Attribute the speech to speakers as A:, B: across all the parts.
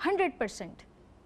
A: 100%,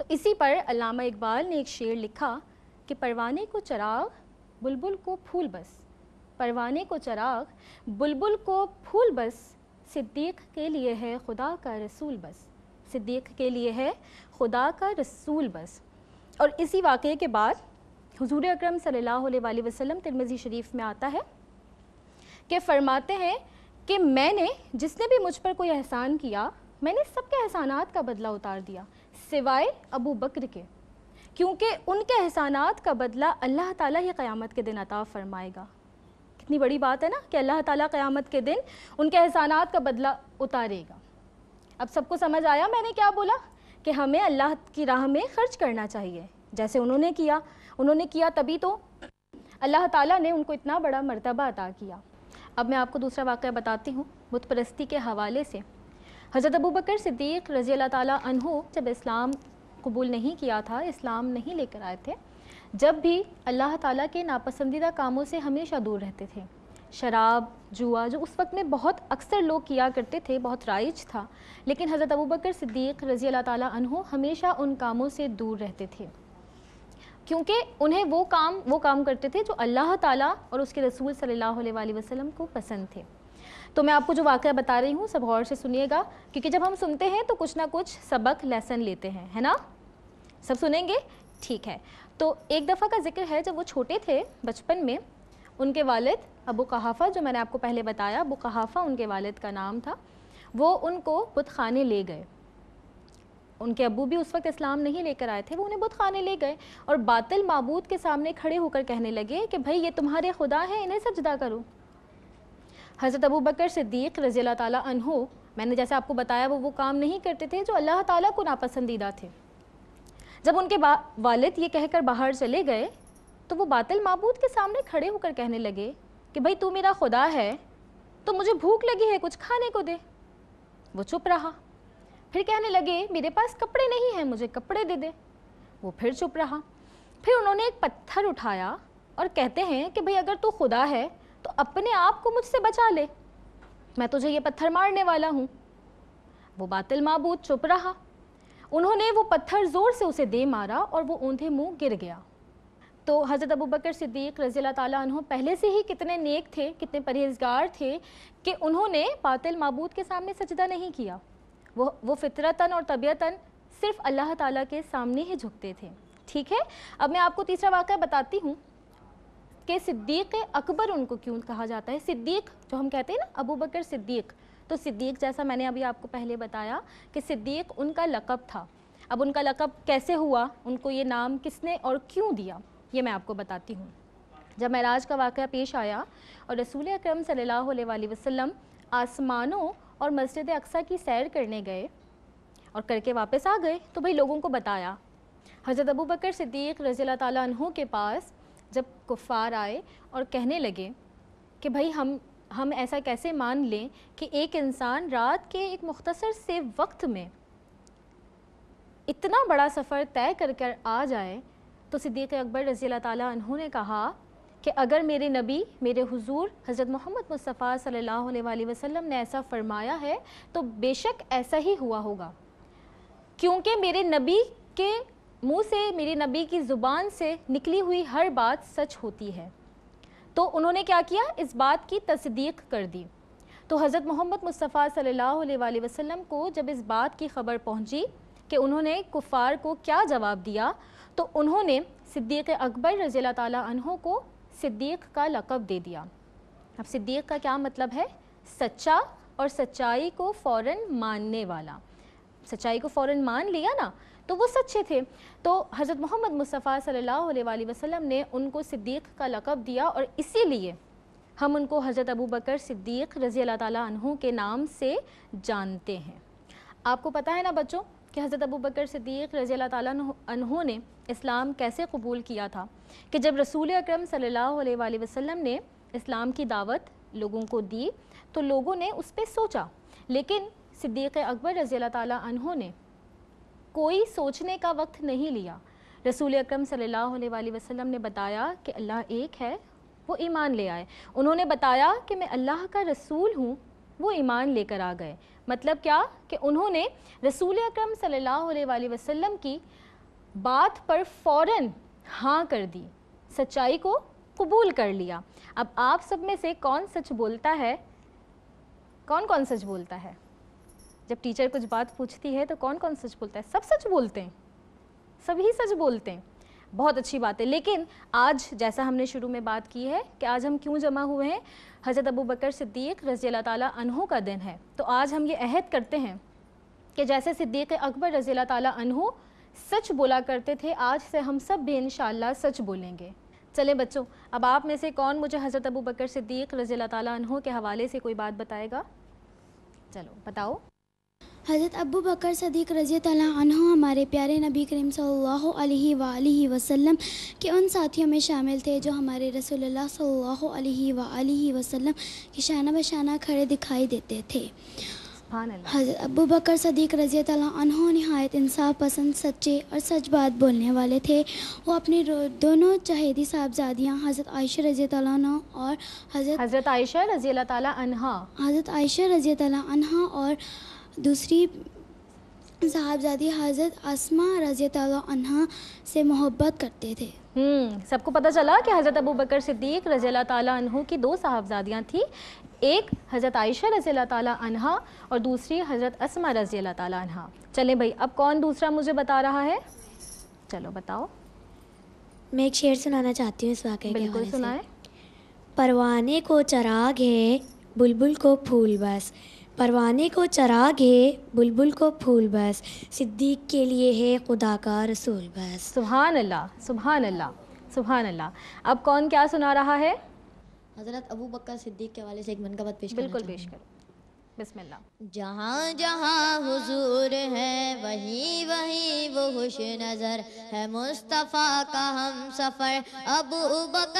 A: تو اسی پر علامہ اقبال نے ایک شعر لکھا کہ پروانے کو چراغ بلبل کو پھول بس، پروانے کو چراغ بلبل کو پھول بس، صدیق کے لیے ہے خدا کا رسول بس، صدیق کے لیے ہے خدا کا رسول بس۔ اور اسی واقعے کے بعد حضور اکرم صلی اللہ علیہ وآلہ وسلم ترمذی شریف میں آتا ہے کہ فرماتے ہیں کہ میں نے جس نے بھی مجھ پر کوئی احسان کیا میں نے سب کے احسانات کا بدلہ اتار دیا سوائے ابو بکر کے، کیونکہ ان کے احسانات کا بدلہ اللہ تعالیٰ ہی قیامت کے دن عطا فرمائے گا۔ کتنی بڑی بات ہے نا کہ اللہ تعالیٰ قیامت کے دن ان کے احسانات کا بدلہ اتارے گا۔ اب سب کو سمجھ آیا میں نے کیا بولا؟ کہ ہمیں اللہ کی راہ میں خرچ کرنا چاہیے، جیسے انہوں نے کیا تبھی تو اللہ تعالیٰ نے ان کو اتنا بڑا مرتبہ عطا کیا۔ اب میں آپ کو دوسرا واقعہ بتاتی ہوں بت پرستی کے حوالے سے۔ حضرت ابوبکر صدیق رضی اللہ تعالیٰ عنہ جب اسلام قبول نہیں کیا تھا، اسلام نہیں لے کر آئے تھے، جب بھی اللہ تعالیٰ کے ناپسندیدہ کاموں سے ہمیشہ دور رہتے تھے۔ شراب، جوا جو اس وقت میں بہت اکثر لوگ کیا کرتے تھے، بہت رائج تھا، لیکن حضرت ابوبکر صدیق رضی اللہ تعالیٰ عنہ ہمیشہ ان کاموں سے دور رہتے تھے، کیونکہ انہیں وہ کام کرتے تھے جو اللہ تعالیٰ اور اس کے رسول صلی اللہ علیہ وآلہ وسلم کو پسند تھے۔ تو میں آپ کو جو واقعہ بتا رہی ہوں سب غور سے سنیے گا، کیونکہ جب ہم سنتے ہیں تو کچھ نہ کچھ سبق لیسن لیتے ہیں، ہے نا؟ سب سنیں گے؟ ٹھیک ہے۔ تو ایک دفعہ کا ذکر ہے جب وہ چھوٹے تھے بچپن میں، ان کے والد ابو قحافہ، جو میں نے آپ کو پہلے بتایا ابو قحافہ ان کے والد کا نام تھا، وہ ان کو بت خانے لے گئے۔ ان کے ابو بھی اس وقت اسلام نہیں لے کر آئے تھے، وہ انہیں بت خانے لے گئے اور باطل معبود کے سامنے کھڑے ہو کر کہنے لگے کہ بھائی یہ تمہارے خدا ہیں، انہیں سجدہ کرو۔ حضرت ابوبکر صدیق رضی اللہ تعالیٰ عنہ، میں نے جیسے آپ کو بتایا وہ کام نہیں کرتے تھے جو اللہ تعالیٰ کو ناپسندیدہ تھے۔ جب ان کے والد یہ کہہ کر باہر چلے گئے تو وہ باطل معبود کے سامنے کھڑے ہو کر کہنے لگے کہ بھائی تو میرا خدا ہے تو مجھے بھوک لگی ہے، کچھ کھانے کو دے۔ وہ چپ رہا۔ پھر کہنے لگے میرے پاس کپڑے نہیں ہیں، مجھے کپڑے دے دے۔ وہ پھر چپ رہا۔ پھر انہوں نے ایک پتھر اٹھایا اور کہتے ہیں کہ بھئی اگر تو خدا ہے تو اپنے آپ کو مجھ سے بچا لے، میں تجھے یہ پتھر مارنے والا ہوں۔ وہ باطل معبود چپ رہا۔ انہوں نے وہ پتھر زور سے اسے دے مارا اور وہ اوندھے منہ گر گیا۔ تو حضرت ابوبکر صدیق رضی اللہ تعالیٰ عنہ پہلے سے ہی کتنے نیک تھے، کتنے پرہیزگار تھے کہ انہوں نے باطل معبود کے سامنے سجدہ نہیں کیا۔ وہ فطرتاً اور طبیعتاً صرف اللہ تعالیٰ کے سامنے ہی جھکتے تھے۔ ٹھیک ہے، اب میں آپ کو تیسرا واقعہ بتاتی ہوں کہ صدیق اکبر ان کو کیوں کہا جاتا ہے۔ صدیق جو ہم کہتے ہیں نا ابوبکر صدیق، تو صدیق جیسا میں نے ابھی آپ کو پہلے بتایا کہ صدیق ان کا لقب تھا۔ اب ان کا لقب کیسے ہوا، ان کو یہ نام کس نے اور کیوں دیا، یہ میں آپ کو بتاتی ہوں۔ جب معراج کا واقعہ پیش آیا اور رسول اکرم صلی اللہ علیہ وآلہ وسلم آسمانوں اور مسجد اقصیٰ کی سیر کرنے گئے اور کر کے واپس آ گئے تو بھئی لوگوں کو بتایا۔ حضرت ابوبکر صدیق رضی اللہ تعالیٰ عنہ کے پاس جب کفار آئے اور کہنے لگے کہ بھئی ہم ایسا کیسے مان لیں کہ ایک انسان رات کے ایک مختصر سے وقت میں اتنا بڑا سفر طے کر کر آ جائے، تو صدیق اکبر رضی اللہ تعالیٰ عنہ نے کہا کہ اگر میرے نبی، میرے حضور حضرت محمد مصطفیٰ صلی اللہ علیہ وآلہ وسلم نے ایسا فرمایا ہے تو بے شک ایسا ہی ہوا ہوگا، کیونکہ میرے نبی کے منہ سے، میرے نبی کی زبان سے نکلی ہوئی ہر بات سچ ہوتی ہے۔ تو انہوں نے کیا کیا؟ اس بات کی تصدیق کر دی۔ تو حضرت محمد مصطفیٰ صلی اللہ علیہ وآلہ وسلم کو جب اس بات کی خبر پہنچی کہ انہوں نے کفار کو کیا جواب دیا، تو انہوں نے صدیق اکبر رضی اللہ تعالیٰ عنہ کو صدیق کا لقب دے دیا۔ اب صدیق کا کیا مطلب ہے؟ سچا اور سچائی کو فوراً ماننے والا۔ سچائی کو فوراً مان لیا نا تو وہ سچے تھے۔ تو حضرت محمد مصطفیٰ صلی اللہ علیہ وآلہ وسلم نے ان کو صدیق کا لقب دیا، اور اسی لیے ہم ان کو حضرت ابوبکر صدیق رضی اللہ تعالیٰ عنہ کے نام سے جانتے ہیں۔ آپ کو پتہ ہے نا بچوں کہ حضرت ابوبکر صدیق رضی اللہ تعالیٰ عنہ نے اسلام کیسے قبول کیا تھا؟ کہ جب رسول اکرم صلی اللہ علیہ وآلہ وسلم نے اسلام کی دعوت لوگوں کو دی تو لوگوں نے اس پہ سوچا، لیکن صدیق اکبر رضی اللہ تعالیٰ عنہ نے کوئی سوچنے کا وقت نہیں لیا۔ رسول اکرم صلی اللہ علیہ وآلہ وسلم نے بتایا کہ اللہ ایک ہے، وہ ایمان لے آئے۔ انہوں نے بتایا کہ میں اللہ کا رسول ہوں، وہ ایمان لے کر آ گئے۔ مطلب کیا؟ کہ انہوں نے رسول اکرم صلی اللہ علیہ وآلہ وسلم کی بات پر فوراً ہاں کر دی, سچائی کو قبول کر لیا. اب آپ سب میں سے کون سچ بولتا ہے؟ کون سچ بولتا ہے؟ جب ٹیچر کچھ بات پوچھتی ہے تو کون سچ بولتا ہے؟ سب سچ بولتے ہیں, سبھی سچ بولتے ہیں. بہت اچھی بات ہے. لیکن آج جیسا ہم نے شروع میں بات کی ہے کہ آج ہم کیوں جمع ہوئے ہیں, حضرت ابوبکر صدیق رضی اللہ تعالیٰ عنہ کا دن ہے. تو آج ہم یہ عہد کرتے ہیں کہ جیسے صدیق اکبر رضی اللہ تعالیٰ عنہ سچ بولا کرتے تھے, آج سے ہم سب بھی انشاءاللہ سچ بولیں گے. چلیں بچوں, اب آپ میں سے کون مجھے حضرت ابوبکر صدیق رضی اللہ تعالیٰ عنہ کے حوالے سے کوئی بات بتائے گا؟ چلو بتاؤ.
B: حضرت ابو بکر صدیق رضی اللہ عنہ ہمارے پیارے نبی کریم صلی اللہ علیہ وآلہ وسلم کے ان ساتھیوں میں شامل تھے جو ہمارے رسول اللہ صلی اللہ علیہ وآلہ وسلم کی شانہ بشانہ کھڑے دکھائی دیتے تھے. حضرت ابو بکر صدیق رضی اللہ عنہ نہایت انصاف پسند, سچے اور سچ بات بولنے والے تھے. وہ اپنی دونوں چہیدی صاحبزادیاں حضرت عائشہ رضی اللہ عنہ اور حضرت
A: عائشہ رضی اللہ تعالیٰ عنہا اور دوسری صاحبزادی حضرت اسما رضی اللہ عنہ سے محبت کرتے تھے. سب کو پتہ چلا کہ حضرت ابوبکر صدیق رضی اللہ تعالیٰ عنہ کی دو صاحبزادیاں تھیں, ایک حضرت عائشہ رضی اللہ تعالیٰ عنہا اور دوسری حضرت اسما رضی اللہ تعالیٰ عنہا. چلیں بھائی, اب کون دوسرا مجھے بتا رہا ہے؟ چلو بتاؤ.
B: میں ایک شعر سنانا چاہتی ہوں اس واقعے کے حوالے سے.
A: بالکل سنائیں.
B: پروانے کو چراغ ہے بلبل کو پھول بس, پروانے کو چراغ ہے بلبل کو پھول بس, صدیق کے لیے ہے خدا کا رسول بس.
A: سبحان اللہ, سبحان اللہ, سبحان اللہ. اب کون کیا سنا رہا ہے؟
C: حضرت ابو بکر صدیق کے حوالے سے ایک منقبت پیش کرنا
A: بالکل پیش کرو. بسم اللہ.
C: جہاں جہاں حضور ہے وہیں وہیں وہ خوش نظر ہے, مصطفیٰ کا ہم سفر ابو بکر.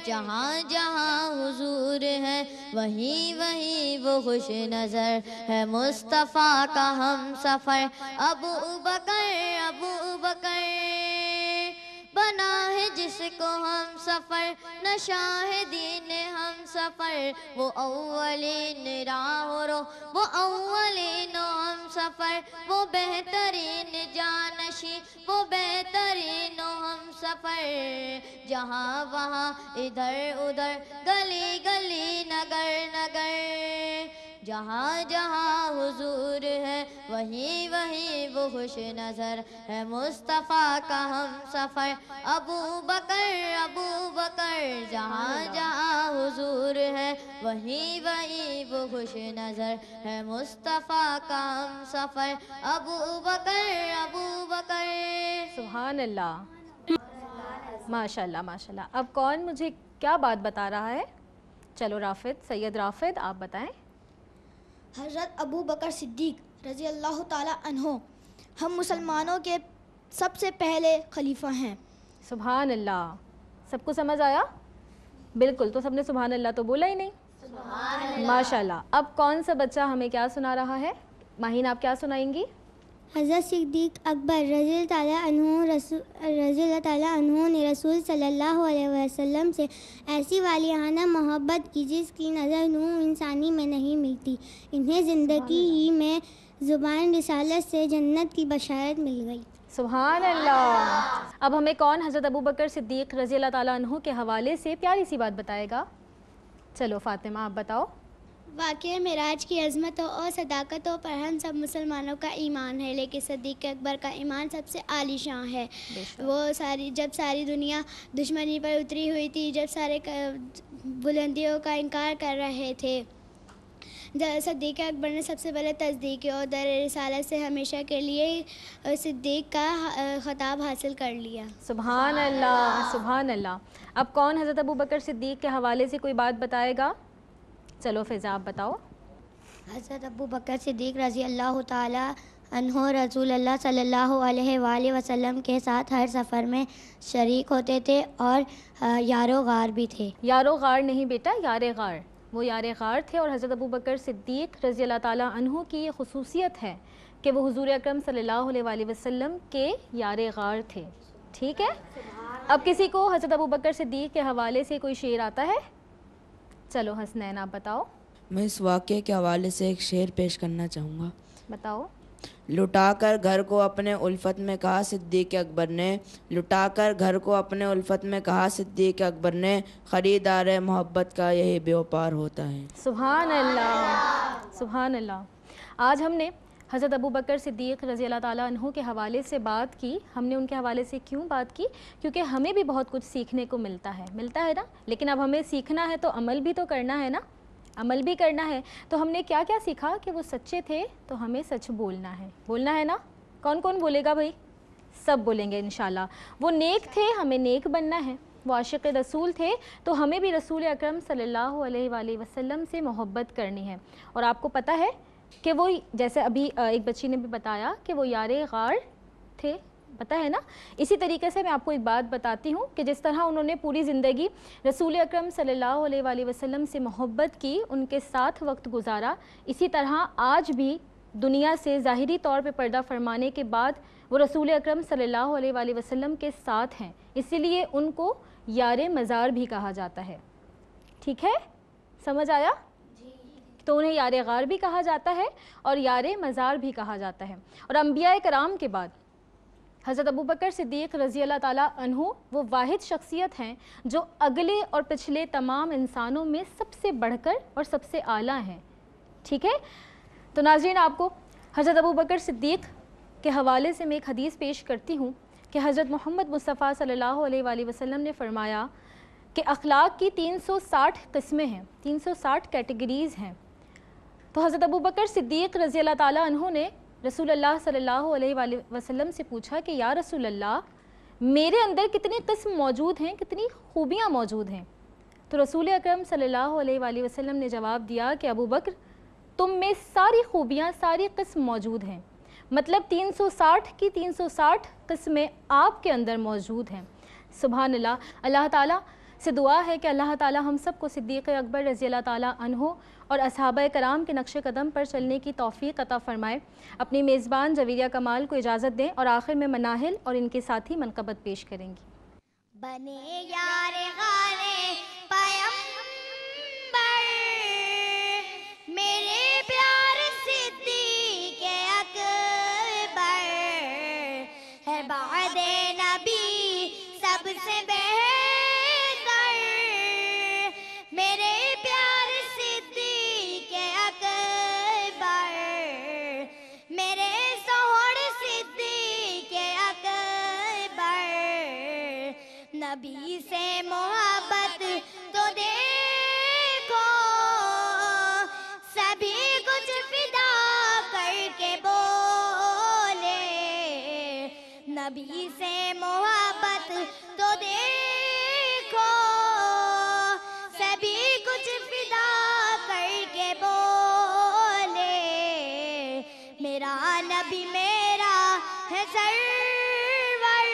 C: جہاں جہاں حضور ہے وہیں وہیں وہ خوش نظر ہے, مصطفیٰ کا ہم سفر ابو بکر. بنا ہے جس کو ہم سفر نشا ہے دین ہم سفر, وہ اولین راہ رو وہ اولین ہم سفر, وہ بہترین جانشی وہ بہترین ہم سفر. جہاں وہاں ادھر ادھر گلی گلی نگر نگر, جہاں جہاں حضور ہے وہیں وہیں وہ خوش نظر ہے, مصطفیٰ کا ہم سفر ابو بکر. جہاں جہاں حضور ہے وہیں وہیں وہ خوش نظر ہے, مصطفیٰ کا ہم سفر ابو بکر.
A: سبحان اللہ, ماشاء اللہ ماشاء اللہ. اب کون مجھے کیا بات بتا رہا ہے؟ چلو رافد, سید رافد آپ بتائیں.
D: حضرت ابو بکر صدیق رضی اللہ تعالیٰ عنہ ہم مسلمانوں کے سب سے پہلے خلیفہ ہیں.
A: سبحان اللہ. سب کو سمجھ آیا؟ بالکل. تو سب نے سبحان اللہ تو بولا ہی نہیں. ماشاء اللہ. اب کون سا بچہ ہمیں کیا سنا رہا ہے؟ ماہین آپ کیا سنائیں گی؟
E: حضرت صدیق اکبر رضی اللہ تعالیٰ عنہ نے رسول صلی اللہ علیہ وسلم سے ایسی والیانہ محبت کی جس کی نظر نور انسانی میں نہیں ملتی. انہیں زندگی ہی میں زبان رسالت سے جنت کی بشارت مل گئی.
A: سبحان اللہ. اب ہمیں کون حضرت ابوبکر صدیق رضی اللہ تعالیٰ عنہ کے حوالے سے پیاری سی بات بتائے گا؟ چلو فاطمہ آپ بتاؤ.
E: واقعہ معراج کی عظمتوں اور صداقتوں پر ہم سب مسلمانوں کا ایمان ہے, لیکن صدیق اکبر کا ایمان سب سے عالی شان ہے. وہ جب ساری دنیا دشمنی پر اتری ہوئی تھی, جب سارے بلندیوں کا انکار کر رہے تھے, صدیق اکبر نے سب سے پہلے تصدیق اور در رسالت سے ہمیشہ کے لیے صدیق کا خطاب حاصل کر لیا.
A: سبحان اللہ, سبحان اللہ. اب کون حضرت ابوبکر صدیق کے حوالے سے کوئی بات بتائے گا؟ چلو فضا آپ بتاؤ.
B: حضرت ابو بکر صدیق رضی اللہ تعالی عنہ رسول اللہ صلی اللہ علیہ وآلہ وسلم کے ساتھ ہر سفر میں شریک ہوتے تھے اور یارو غار بھی تھے.
A: یارو غار نہیں بیٹا, یار غار. وہ یار غار تھے, اور حضرت ابوبکر صدیق رضی اللہ تعالیٰ عنہ کی یہ خصوصیت ہے کہ وہ حضور اکرم صلی اللہ علیہ وآلہ وسلم کے یار غار تھے. ٹھیک ہے. اب کسی کو حضرت ابوبکر صدیق کے حوالے سے کوئی شعر آتا ہے؟ چلو حسنین آپ بتاؤ.
F: میں اس واقعے کے حوالے سے ایک شعر پیش کرنا چاہوں گا.
A: بتاؤ.
F: لٹا کر گھر کو اپنے الفت میں کہا صدیق اکبر نے، لٹا کر گھر کو اپنے الفت میں کہا صدیق اکبر نے، خریدار محبت کا یہی بیوپار ہوتا ہے۔
A: سبحان اللہ، سبحان اللہ۔ آج ہم نے حضرت ابو بکر صدیق رضی اللہ تعالیٰ عنہ کے حوالے سے بات کی۔ ہم نے ان کے حوالے سے کیوں بات کی؟ کیونکہ ہمیں بھی بہت کچھ سیکھنے کو ملتا ہے نا، لیکن اب ہمیں سیکھنا ہے تو عمل بھی تو کرنا ہے نا، عمل بھی کرنا ہے۔ تو ہم نے کیا کیا سیکھا کہ وہ سچے تھے تو ہمیں سچ بولنا ہے نا۔ کون کون بولے گا بھائی؟ سب بولیں گے انشاءاللہ۔ وہ نیک تھے، ہمیں نیک بننا ہے۔ وہ عاشق رسول تھے تو ہمیں بھی رسول اکرم صلی اللہ علیہ وآلہ وسلم سے محبت کرنی ہے۔ اور آپ کو پتہ ہے کہ وہ جیسے ابھی ایک بچی نے بھی بتایا کہ وہ یار غار تھے، پتہ ہے نا۔ اسی طریقے سے میں آپ کو ایک بات بتاتی ہوں کہ جس طرح انہوں نے پوری زندگی رسول اکرم صلی اللہ علیہ وآلہ وسلم سے محبت کی، ان کے ساتھ وقت گزارا، اسی طرح آج بھی دنیا سے ظاہری طور پہ پردہ فرمانے کے بعد وہ رسول اکرم صلی اللہ علیہ وآلہ وسلم کے ساتھ ہیں، اسی لیے ان کو یار مزار بھی کہا جاتا ہے۔ ٹھیک ہے، سمجھ آیا؟ تو انہیں یار غار بھی کہا جاتا ہے اور یار مزار بھی کہا جاتا ہے۔ اور انبیاء کرام کے بعد حضرت ابو بکر صدیق رضی اللہ تعالیٰ عنہ وہ واحد شخصیت ہیں جو اگلے اور پچھلے تمام انسانوں میں سب سے بڑھ کر اور سب سے اعلیٰ ہیں۔ ٹھیک ہے، تو ناظرین آپ کو حضرت ابو بکر صدیق کے حوالے سے میں ایک حدیث پیش کرتی ہوں کہ حضرت محمد مصطفیٰ صلی اللہ علیہ وآلہ وسلم نے فرمایا کہ اخلاق کی 360 قسمیں ہیں، 360 کیٹیگریز ہیں۔ تو حضرت ابو بکر صدیق رضی اللہ تعالیٰ عنہ نے رسول اللہ صلی اللہ علیہ وآلہ وسلم سے پوچھا کہ یا رسول اللہ، میرے اندر کتنے قسم موجود ہیں، کتنی خوبیاں موجود ہیں؟ تو رسول اکرم صلی اللہ علیہ وآلہ وسلم نے جواب دیا کہ ابو بکر، تم میں ساری خوبیاں، ساری قسم موجود ہیں، مطلب 360 کی 360 قسمیں آپ کے اندر موجود ہیں۔ سبحان اللہ۔ اللہ تعالیٰ سے دعا ہے کہ اللہ تعالیٰ ہم سب کو صدیق اکبر رضی اللہ تعالیٰ عنہ اور اصحابہ کرام کے نقش قدم پر چلنے کی توفیق عطا فرمائے۔ اپنی میزبان جویریہ کمال کو اجازت دیں اور آخر میں مناہل اور ان کے ساتھی منقبت پیش کریں گی۔
E: بنے یار غارے پیمبر میرے پیار صدیق اکبر ہے، بعد نبی سب سے بہتر، میرے پیار صدیق اکبر، میرے سوڑ صدیق اکبر، نبی سے محبت تو دیکھو، سبھی کچھ فدا کر کے بولے، نبی سے محبت تو دیکھو، سبھی کچھ فدا کر کے بولے، میرا نبی میرا ہے سرور،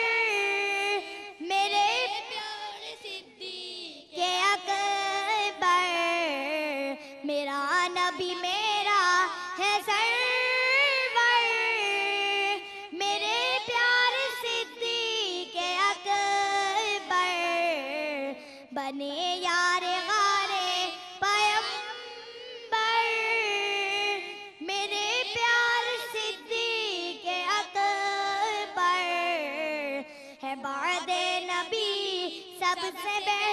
E: میرے پیار صدیق اکبر، میرا نبی میرا ہے سرور، میرے پیار صدیق اکبر، بنے یار غارے پیمبر میرے پیار صدیق اکبر ہے، بعد نبی سب سے بہتر،